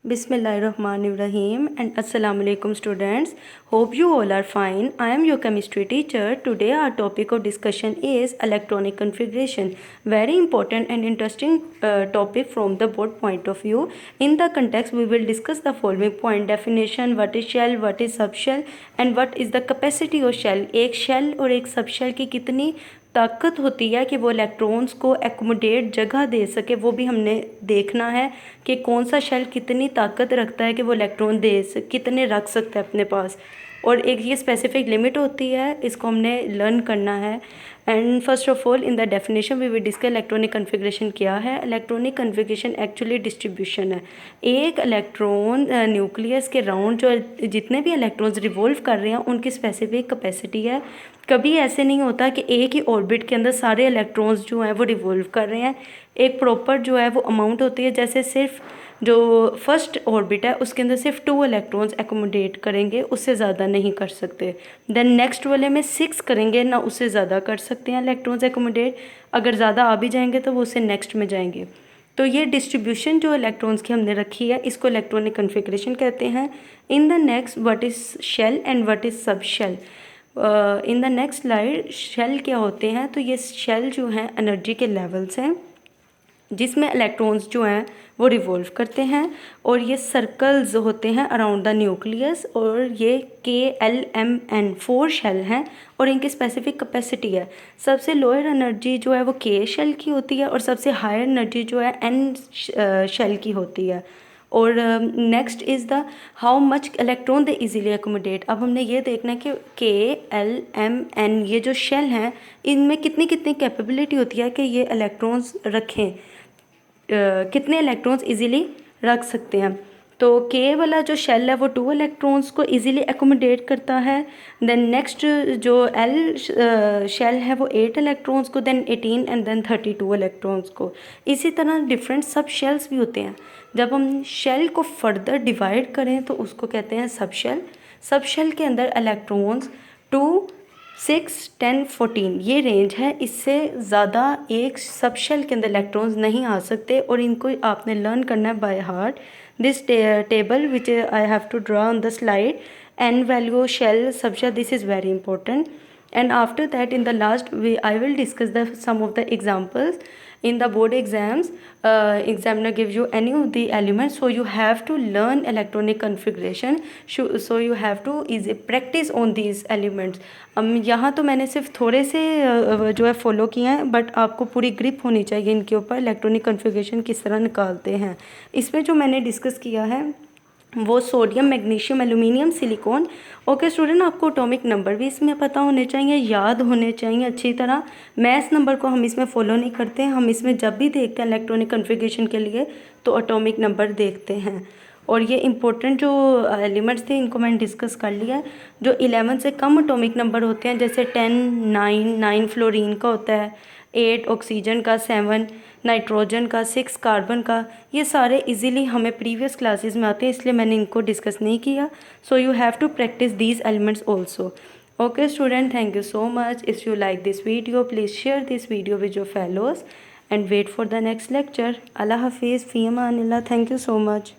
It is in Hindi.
Bismillahirrahmanirrahim and Assalamu alaikum students. Hope you all are fine. I am your chemistry teacher. Today our topic of discussion is electronic configuration. Very important and interesting topic from the board point of view. In the context we will discuss the following point: definition, what is shell, what is subshell and what is the capacity of shell. एक shell और एक subshell की कितनी ताकत होती है कि वो इलेक्ट्रॉन्स को एकोमोडेट जगह दे सके, वो भी हमने देखना है कि कौन सा शेल कितनी ताकत रखता है कि वो इलेक्ट्रॉन कितने रख सकता है अपने पास, और एक ये स्पेसिफिक लिमिट होती है, इसको हमने लर्न करना है। And first of all in the definition we will discuss electronic configuration क्या है। इलेक्ट्रॉनिक कन्फिग्रेशन एक्चुअली डिस्ट्रीब्यूशन है। एक इलेक्ट्रॉन न्यूक्लियस के राउंड जो जितने भी इलेक्ट्रॉन्स रिवॉल्व कर रहे हैं उनकी स्पेसिफिक कैपेसिटी है। कभी ऐसे नहीं होता कि एक ही ऑर्बिट के अंदर सारे इलेक्ट्रॉन्स जो हैं वो रिवॉल्व कर रहे हैं। एक प्रॉपर जो है वो अमाउंट होती है, जैसे सिर्फ जो फर्स्ट ऑर्बिट है उसके अंदर सिर्फ 2 इलेक्ट्रॉन्स एकोमोडेट करेंगे, उससे ज़्यादा नहीं कर सकते। देन नेक्स्ट वाले में 6 करेंगे ना, उससे ज़्यादा कर सकते हैं इलेक्ट्रॉन्स एकोमोडेट। अगर ज़्यादा आ भी जाएंगे तो वो उससे नेक्स्ट में जाएंगे। तो ये डिस्ट्रीब्यूशन जो इलेक्ट्रॉन्स की हमने रखी है इसको इलेक्ट्रॉनिक कन्फिग्रेशन कहते हैं। In the next what is shell and what is sub shell. In the next slide shell क्या होते हैं, तो ये शेल जो हैं एनर्जी के लेवल्स हैं जिसमें इलेक्ट्रॉन्स जो हैं वो रिवॉल्व करते हैं, और ये सर्कल्स होते हैं अराउंड द न्यूक्लियस, और ये KLMN 4 शेल हैं और इनकी स्पेसिफिक कैपेसिटी है। सबसे लोअर एनर्जी जो है वो K शेल की होती है और सबसे हायर एनर्जी जो है N शेल की होती है। और next is the how much electron they easily accommodate. अब हमने ये देखना है कि KLMN ये जो शेल हैं इनमें कितनी कितनी कैपेबिलिटी होती है कि ये इलेक्ट्रॉन्स रखें, कितने इलेक्ट्रॉन्स इजीली रख सकते हैं। तो K वाला जो शेल है वो 2 इलेक्ट्रॉन्स को इजीली एकोमोडेट करता है। देन नेक्स्ट जो L शेल है वो 8 इलेक्ट्रॉन्स को, देन 18 एंड देन 32 इलेक्ट्रॉन्स को। इसी तरह डिफरेंट सब शेल्स भी होते हैं। जब हम शेल को फर्दर डिवाइड करें तो उसको कहते हैं सब शेल। सब शेल के अंदर इलेक्ट्रॉन्स 2, 6, 10, 14 ये रेंज है। इससे ज़्यादा एक सब शेल के अंदर इलेक्ट्रॉन्स नहीं आ सकते, और इनको आपने लर्न करना है by heart. This table which I have to draw on the slide, n value shell subshell, this is very important. And after that in the last I will discuss some of the examples. In the board exams examiner gives you any of the elements, so you have to learn electronic configuration, so you have to easy practice on these elements. यहाँ तो मैंने सिर्फ थोड़े से जो है फॉलो किए हैं, बट आपको पूरी ग्रिप होनी चाहिए इनके ऊपर, इलेक्ट्रॉनिक कन्फिग्रेशन किस तरह निकालते हैं। इसमें जो मैंने डिस्कस किया है वो sodium, magnesium, aluminium, silicon. Okay student, आपको एटॉमिक नंबर भी इसमें पता होने चाहिए, याद होने चाहिए अच्छी तरह। मैथ्स नंबर को हम इसमें फॉलो नहीं करते हैं, हम इसमें जब भी देखते हैं इलेक्ट्रॉनिक कन्फिग्रेशन के लिए तो एटॉमिक नंबर देखते हैं। और ये इंपॉर्टेंट जो एलिमेंट्स थे इनको मैंने डिस्कस कर लिया। जो 11 से कम एटॉमिक नंबर होते हैं, जैसे 10, 9 फ्लोरीन का होता है, 8 ऑक्सीजन का, 7 नाइट्रोजन का, 6 कार्बन का, ये सारे इजीली हमें प्रीवियस क्लासेस में आते हैं, इसलिए मैंने इनको डिस्कस नहीं किया। So you have to practise these elements also. Okay student, thank you so much. If you like this video please share this video with your fellows and wait for the next lecture. Allah Hafiz, fi amanillah. Thank you so much.